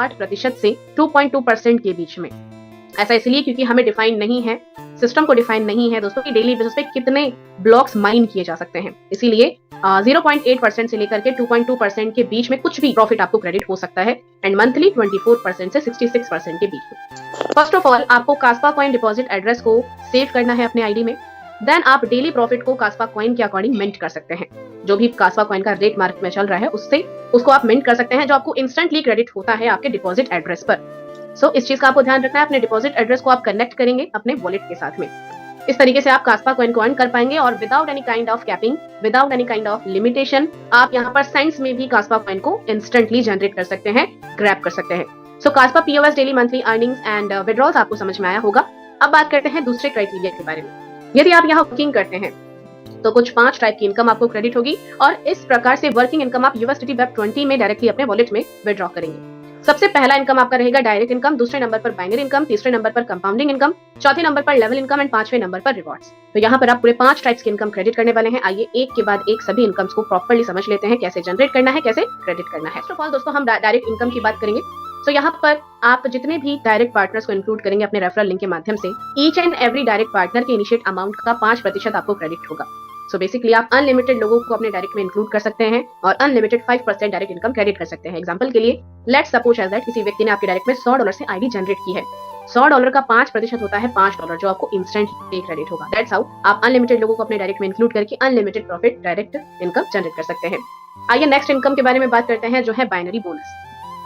8% से 2.2% के बीच में। ऐसा इसलिए क्योंकि हमें डिफाइन नहीं है, सिस्टम को डिफाइन नहीं है दोस्तों कि डेली बेसिस पे कितने ब्लॉक्स माइन किए जा सकते हैं। इसीलिए 0.8% से लेकर के 2.2% के बीच में कुछ भी प्रॉफिट आपको क्रेडिट हो सकता है एंड मंथली 24% से 66% के बीच में। फर्स्ट ऑफ ऑल आपको कास्पा कॉइन डिपॉजिट एड्रेस को सेव करना है अपने आईडी में। देन आप डेली प्रॉफिट को कास्पा कॉइन के अकॉर्डिंग मिंट कर सकते हैं। जो भी कास्पा कॉइन का रेट मार्केट में चल रहा है उसको आप मिंट कर सकते हैं, जो आपको इंस्टेंटली क्रेडिट होता है आपके डिपॉजिट एड्रेस पर। इस चीज का आपको ध्यान रखना है, अपने डिपॉजिट एड्रेस को आप कनेक्ट करेंगे अपने वॉलेट के साथ में। इस तरीके से आप कास्पा कॉइन को अर्न कर पाएंगे और without any kind of capping, without any kind of limitation आप यहाँ पर सेंट्स में भी कास्पा कॉइन को इंस्टेंटली जनरेट कर सकते हैं, ग्रैब कर सकते हैं। Kaspa POS daily monthly earnings and withdrawals आपको समझ में आया होगा। अब बात करते हैं दूसरे क्राइटेरिया के बारे में। यदि आप यहाँ वर्किंग करते हैं तो कुछ 5 टाइप की इनकम आपको क्रेडिट होगी और इस प्रकार से वर्किंग इनकम आप यूएसडीटी वेब 20 में डायरेक्टली अपने वॉलेट में विड्रॉ करेंगे। सबसे पहला इनकम आपका रहेगा डायरेक्ट इनकम, दूसरे नंबर पर बाइनरी इनकम, तीसरे नंबर पर कंपाउंडिंग इनकम, चौथे नंबर पर लेवल इनकम एंड पांचवें नंबर पर रिवॉर्ड्स। यहाँ पर आप पूरे 5 टाइप्स की इनकम क्रेडिट करने वाले हैं। आइए एक के बाद एक सभी इनकम्स को प्रॉपर्ली समझ लेते हैं, कैसे जनरेट करना है, कैसे क्रेडिट करना है। फर्स्ट ऑफ ऑल दोस्तों हम डायरेक्ट इनकम की बात करेंगे। यहाँ पर आप जितने भी डायरेक्ट पार्टनर्स को इंक्लूड करेंगे अपने रेफरल लिंक के माध्यम से, each and every direct partner के इनिशिएट अमाउंट का 5% आपको क्रेडिट होगा। बेसिकली आप अनलिमिटेड लोगों को अपने डायरेक्ट में इंक्लूड कर सकते हैं और अनलिमिटेड 5% डायरेक्ट इनकम क्रेडिट कर सकते हैं। एग्जांपल के लिए लेट्स सपोज एज दैट किसी व्यक्ति ने आपके डायरेक्ट में $100 से आईडी जनरेट की है। $100 का 5% होता है $5 जो आपको इंस्टेंट क्रेडिट होगा। दैट्स हाउ आप अनलिमिटेड लोगों को अपने डायरेक्ट में इंक्लूड करके unlimited profit direct income generate कर सकते हैं। आइए नेक्स्ट इनकम के बारे में बात करते हैं, जो है बाइनरी बोनस।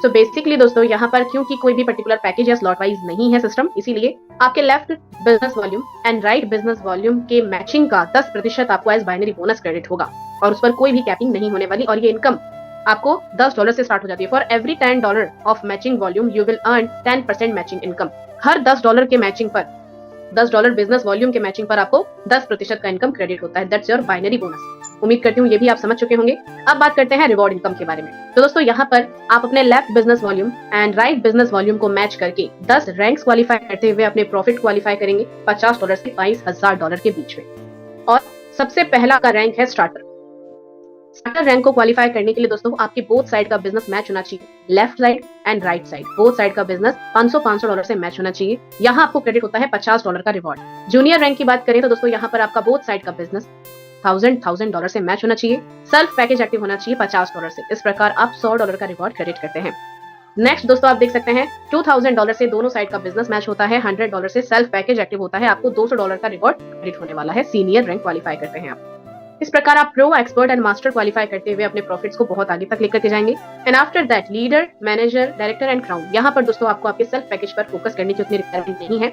बेसिकली दोस्तों यहाँ पर क्योंकि कोई भी पर्टिकुलर पैकेज या स्लॉट वाइज नहीं है सिस्टम, इसीलिए आपके left business volume and right business volume के मैचिंग का 10% आपको एज बाइनरी बोनस क्रेडिट होगा और उस पर कोई भी कैपिंग नहीं होने वाली। और ये इनकम आपको $10 से स्टार्ट हो जाती है। For every $10 of matching volume you will earn 10% matching income. हर $10 के मैचिंग पर, $10 बिजनेस वॉल्यूम के मैचिंग पर आपको 10% का इनकम क्रेडिट होता है। That's your binary bonus. उम्मीद करती हूँ ये भी आप समझ चुके होंगे। अब बात करते हैं रिवॉर्ड इनकम के बारे में। दोस्तों यहाँ पर आप अपने left business volume and right business volume को मैच करके 10 रैंक्स क्वालिफाई करते हुए अपने प्रॉफिट क्वालिफाई करेंगे $50 से $22,000 के बीच में। और सबसे पहला का रैंक है स्टार्टर। स्टार्टर रैंक को क्वालिफाई करने के लिए दोस्तों आपके बोथ साइड का बिजनेस मैच होना चाहिए। Left side and right side both side का बिजनेस $500 से मैच होना चाहिए। यहाँ आपको क्रेडिट होता है $50 का रिवॉर्ड। जूनियर रैंक की बात करें तो दोस्तों यहाँ पर आपका बोथ साइड का बिजनेस $1,000 से मैच होना चाहिए। सेल्फ पैकेज एक्टिव होना चाहिए $50 से। इस प्रकार आप $100 का रिवॉर्ड क्रेडिट करते हैं। नेक्स्ट दोस्तों आप देख सकते हैं $2,000 से दोनों साइड का बिजनेस मैच होता है। $100 से सेल्फ पैकेज एक्टिव होता है, आपको $200 का रिवॉर्ड क्रेडिट होने वाला है। सीनियर रैंक क्वालिफाई करते हैं आप। इस प्रकार आप pro, expert and master qualify करते हुए अपने प्रॉफिट्स को बहुत आगे तक लेकर के जाएंगे। And after that leader, manager, director and crown. यहाँ पर दोस्तों आपको आपके सेल्फ पैकेज पर फोकस करने की उतनी रिक्वायरमेंट नहीं है,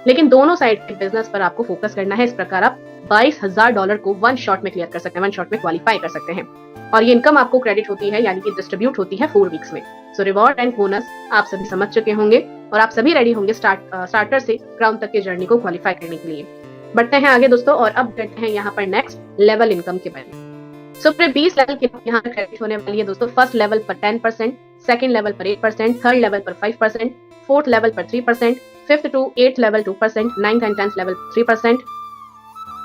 लेकिन दोनों साइड के बिजनेस पर आपको फोकस करना है। इस प्रकार आप $22,000 को 1 शॉट में क्लियर कर सकते हैं, 1 शॉट में क्वालिफाई कर सकते हैं। और ये इनकम आपको क्रेडिट होती है, यानी कि डिस्ट्रीब्यूट होती है 4 वीक्स में। रिवॉर्ड एंड बोनस आप सभी समझ चुके होंगे और आप सभी रेडी होंगे स्टार्टर से क्राउन तक की जर्नी को क्वालिफाई करने के लिए। बढ़ते हैं आगे दोस्तों और अब करते हैं यहाँ पर नेक्स्ट लेवल इनकम के बारे में। पूरे 20 लेवल की यहाँ पर क्रेडिट होने वाली है दोस्तों। फर्स्ट लेवल पर 10%, सेकंड लेवल पर 8%, थर्ड लेवल पर 5%, फोर्थ लेवल पर 3%, 5th to 8th level 2%, 9th and 10th level 3%,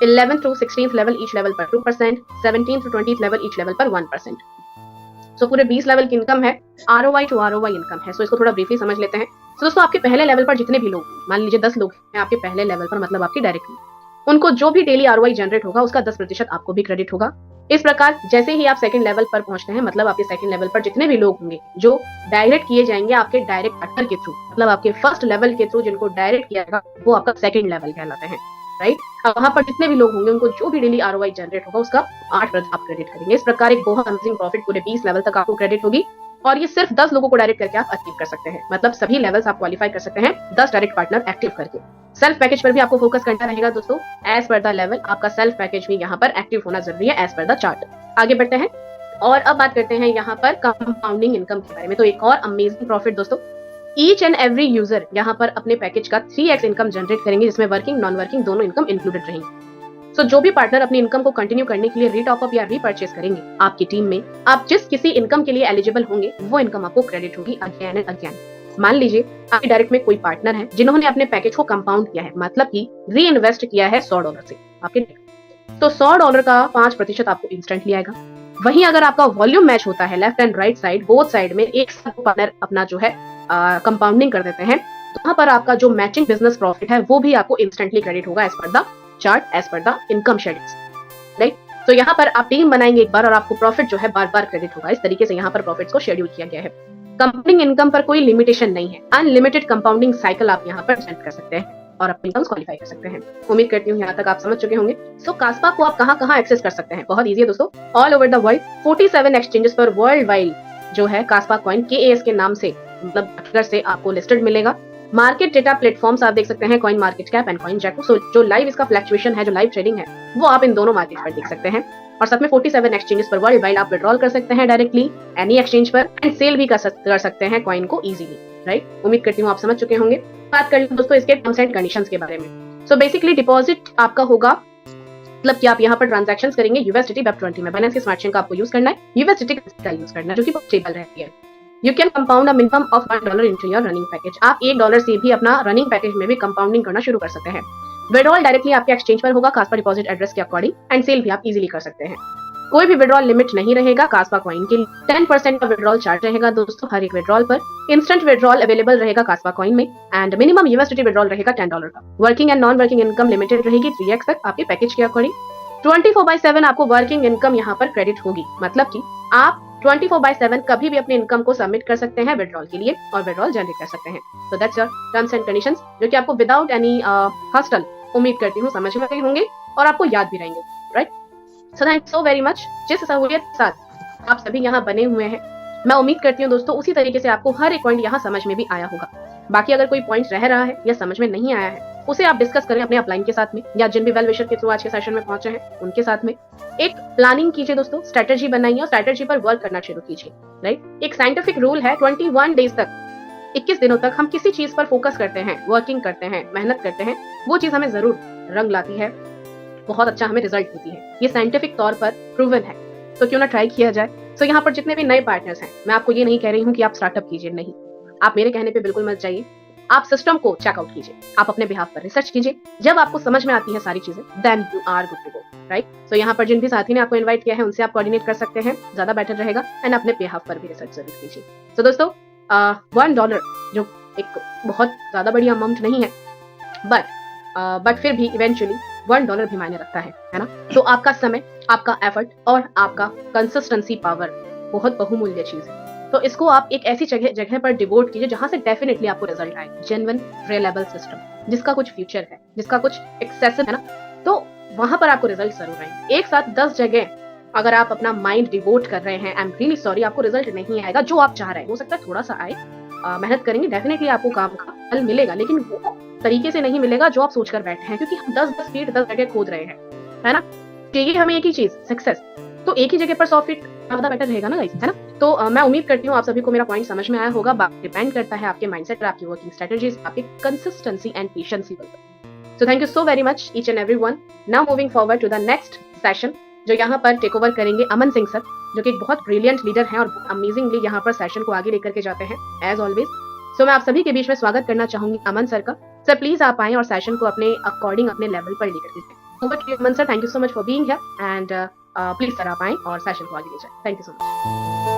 11th to 16th level each level पर 2%, 17th to 20th level each level पर 1%। पूरे 20 लेवल की इनकम है, ROI to ROI इनकम है। इसको थोड़ा ब्रीफली समझ लेते हैं। दोस्तों आपके पहले लेवल पर जितने भी लोग, मान लीजिए 10 लोग हैं आपके पहले लेवल पर, मतलब आपके डायरेक्टली, उनको जो भी डेली ROI जनरेट होगा उसका 10% आपको भी क्रेडिट होगा। इस प्रकार जैसे ही आप सेकंड लेवल पर पहुंचते हैं, मतलब आपके सेकंड लेवल पर जितने भी लोग होंगे जो डायरेक्ट किए जाएंगे आपके डायरेक्ट पार्टनर के थ्रू, मतलब आपके फर्स्ट लेवल के थ्रू जिनको डायरेक्ट किया जाएगा वो आपका सेकंड लेवल कहलाते हैं, राइट। अब वहां पर जितने भी लोग होंगे उनको जो भी डेली ROI जनरेट होगा उसका 8% आप क्रेडिट करेंगे। इस प्रकार एक बहुत अमेजिंग प्रॉफिट पूरे 20 लेवल तक आपको क्रेडिट होगी और ये सिर्फ 10 लोगों को डायरेक्ट करके आप अचीव कर सकते हैं, मतलब सभी लेवल्स आप क्वालिफाई कर सकते हैं 10 डायरेक्ट पार्टनर एक्टिव करके। सेल्फ पैकेज पर भी आपको फोकस करना रहेगा दोस्तों। एज पर द लेवल आपका सेल्फ पैकेज भी यहाँ पर एक्टिव होना जरूरी है, एज पर द चार्ट। आगे बढ़ते हैं और अब बात करते हैं यहाँ पर कंपाउंडिंग इनकम के बारे में। तो एक और अमेजिंग प्रॉफिट दोस्तों, ईच एंड एवरी यूजर यहाँ पर अपने पैकेज का 3x इनकम जनरेट करेंगे, जिसमें वर्किंग नॉन वर्किंग दोनों इनकम इंक्लूडेड रहेंगे। जो भी पार्टनर अपनी इनकम को कंटिन्यू करने के लिए रीटॉप अप या रीपर्चेस करेंगे आपकी टीम में, आप जिस किसी इनकम के लिए एलिजिबल होंगे वो इनकम आपको क्रेडिट होगी अगेन एंड अगेन। मान लीजिए आपके डायरेक्ट में कोई पार्टनर है जिन्होंने अपने पैकेज को कंपाउंड किया है, मतलब कि री इन्वेस्ट किया है $100 से आपके, तो $100 का 5% आपको इंस्टेंटली आएगा। वहीं अगर आपका वॉल्यूम मैच होता है left and right side, both side में एक साथ पार्टनर अपना जो है कंपाउंडिंग कर देते हैं, तो वहां पर आपका जो मैचिंग बिजनेस प्रॉफिट है वो भी आपको इंस्टेंटली क्रेडिट होगा as per the chart, as per the income schedules, right. तो यहाँ पर आप टीम बनाएंगे एक बार और आपको प्रॉफिट जो है बार बार क्रेडिट होगा। इस तरीके से यहाँ पर प्रॉफिट्स को शेड्यूल किया गया है। कंपाउंडिंग इनकम पर कोई लिमिटेशन नहीं है, अनलिमिटेड कंपाउंडिंग साइकिल आप यहाँ पर जनरेट कर सकते हैं और अपनी इनकम क्वालिफाई कर सकते हैं। उम्मीद करती हूँ यहाँ तक आप समझ चुके होंगे। सो कास्पा को आप कहाँ कहाँ एक्सेस कर सकते हैं, बहुत ईजी है दोस्तों। All over the world 47 exchanges पर वर्ल्ड वाइड जो है कास्पा कॉइन KAS के नाम से, मतलब टिकर से आपको लिस्टेड मिलेगा। मार्केट डेटा प्लेटफॉर्म्स आप देख सकते हैं, coin market cap and coin gecko. So जो लाइव इसका फ्लक्चुएशन है, जो लाइव ट्रेडिंग है, वो आप इन दोनों मार्केट पर देख सकते हैं। और साथ में 47 एक्सचेंजेस पर वर्ल्ड वाइड आप विड्रॉल कर सकते हैं डायरेक्टली एनी एक्सचेंज पर, एंड सेल भी कर सकते हैं कॉइन को इजीली, राइट। उम्मीद करती हूँ आप समझ चुके होंगे। बात कर लें दोस्तों इसके टर्म्स एंड कंडीशंस के बारे में। सो बेसिकली डिपॉजिट आपका होगा, मतलब कि आप यहाँ पर ट्रांजैक्शंस करेंगे USDT Web20 में। बाइनेंस के स्मार्ट चेन का आपको यूज करना है, USDT का यूज करना है, जो कि बहुत स्टेबल रहती है। You can compound a minimum of $1 into your running package. आप $1 से भी अपना रनिंग पैकेज में भी कंपाउंडिंग करना शुरू कर सकते हैं। विड्रॉल डायरेक्टली आपके एक्सचेंज पर होगा कास्पा डिपॉजिट एड्रेस के अकॉर्डिंग, एंड सेल भी आप इजीली कर सकते हैं। कोई भी विड्रॉल लिमिट नहीं रहेगा कास्पा कॉइन के लिए। 10% का विड्रॉल चार्ज रहेगा दोस्तों हर एक विड्रॉल पर। इंस्टेंट विड्रॉल अवेलेबल रहेगा कास्पा कॉइन में, एंड मिनिमम USDT विड्रॉल रहेगा $10 का। Working and non working income limited रहेगी 3x तक आपके पैकेज के अकॉर्डिंग। 24/7 आपको वर्किंग इनकम यहाँ पर क्रेडिट होगी, मतलब कि आप 24/7 कभी भी अपनी इनकम को सबमिट कर सकते हैं विड्रॉल के लिए और विड्रॉल जनरेट कर सकते हैं। So that's your terms and conditions, जो कि आपको विदाउट एनी हसल उम्मीद करती हूँ समझ में गए होंगे और आपको याद भी रहेंगे, right. So thank so very much. जिस सहूलियत के साथ आप सभी यहाँ बने हुए हैं, मैं उम्मीद करती हूँ दोस्तों उसी तरीके से आपको हर एक पॉइंट यहाँ समझ में भी आया होगा। बाकी अगर कोई पॉइंट रह रहा है या समझ में नहीं आया है, उसे आप डिस्कस करें अपने अपलाइन के साथ में, या जिन भी वेल विशर के थ्रू आज के सेशन में पहुंचे हैं उनके साथ में। एक प्लानिंग कीजिए दोस्तों, स्ट्रेटेजी बनाइए और स्ट्रेटेजी पर वर्क करना शुरू कीजिए, राइट। एक साइंटिफिक रूल है, 21 डेज तक, 21 दिनों तक हम किसी चीज पर फोकस करते हैं, वर्किंग करते हैं, मेहनत करते हैं, वो चीज हमें जरूर रंग लाती है, बहुत अच्छा हमें रिजल्ट देती है। ये साइंटिफिक तौर पर प्रूवन है, तो क्यों ना ट्राई किया जाए। सो यहाँ पर जितने भी नए पार्टनर्स हैं, मैं आपको ये नहीं कह रही हूँ कि आप स्टार्टअप कीजिए, नहीं, आप मेरे कहने पे बिल्कुल मत जाइए। आप सिस्टम को चेकआउट कीजिए, आप अपने बिहाफ पर रिसर्च कीजिए। जब आपको समझ में आती है सारी चीजें, then you are good to go, right. So यहाँ पर जिन भी साथी ने आपको इन्वाइट किया है उनसे आप कोऑर्डिनेट कर सकते हैं, ज्यादा बेटर रहेगा, एंड अपने बिहाफ पर भी रिसर्च जरूर कीजिए। सो दोस्तों $1 जो एक बहुत ज्यादा बड़ी अमाउंट नहीं है, बट फिर भी इवेंचुअली $1 भी मायने रखता है ना। तो आपका समय, आपका एफर्ट और आपका कंसिस्टेंसी पावर बहुत बहुमूल्य चीज है। तो इसको आप एक ऐसी जगह पर डिवोट कीजिए जहां से डेफिनेटली आपको रिजल्ट आए। जेन्युइन रिलायबल सिस्टम जिसका कुछ फ्यूचर है, जिसका कुछ एक्सेसिव है ना, तो वहां पर आपको रिजल्ट जरूर आएंगे। एक साथ 10 जगह अगर आप अपना माइंड डिवोट कर रहे हैं, आई एम रियली सॉरी, आपको रिजल्ट नहीं आएगा जो आप चाह रहे हैं। हो सकता है थोड़ा सा आए, मेहनत करेंगे, डेफिनेटली आपको काम का फल मिलेगा, लेकिन वो तरीके से नहीं मिलेगा जो आप सोचकर बैठे हैं, क्योंकि हम 10 फीट 10 जगह खोद रहे हैं, है ना। चाहिए हमें एक ही चीज, सक्सेस, तो एक ही जगह पर 100 फीट ज्यादा बेटर रहेगा ना गाइस, है ना। तो मैं उम्मीद करती हूँ आप सभी को मेरा पॉइंट समझ में आया होगा। डिपेंड करता है आपके माइंडसेट पर, आपकी वर्किंग स्ट्रेटजीज, आपकी कंसिस्टेंसी एंड पेशेंसी पर। So thank you so very much each and everyone. Now moving forward to the next session, जो यहाँ पर टेक ओवर करेंगे अमन सिंह सर, जो कि एक बहुत ब्रिलियंट लीडर हैं और अमेजिंगली यहाँ पर सेशन को आगे लेकर के जाते हैं एज ऑलवेज। सो मैं आप सभी के बीच में स्वागत करना चाहूंगी अमन सर का। सर प्लीज आप आए और सेशन को अपने अकॉर्डिंग, अपने लेवल पर लेकर के जाएं। Over to you Aman sir, thank you so much for being here, and please sir आप आए और सेशन को आगे ले जाएं। Thank you so much.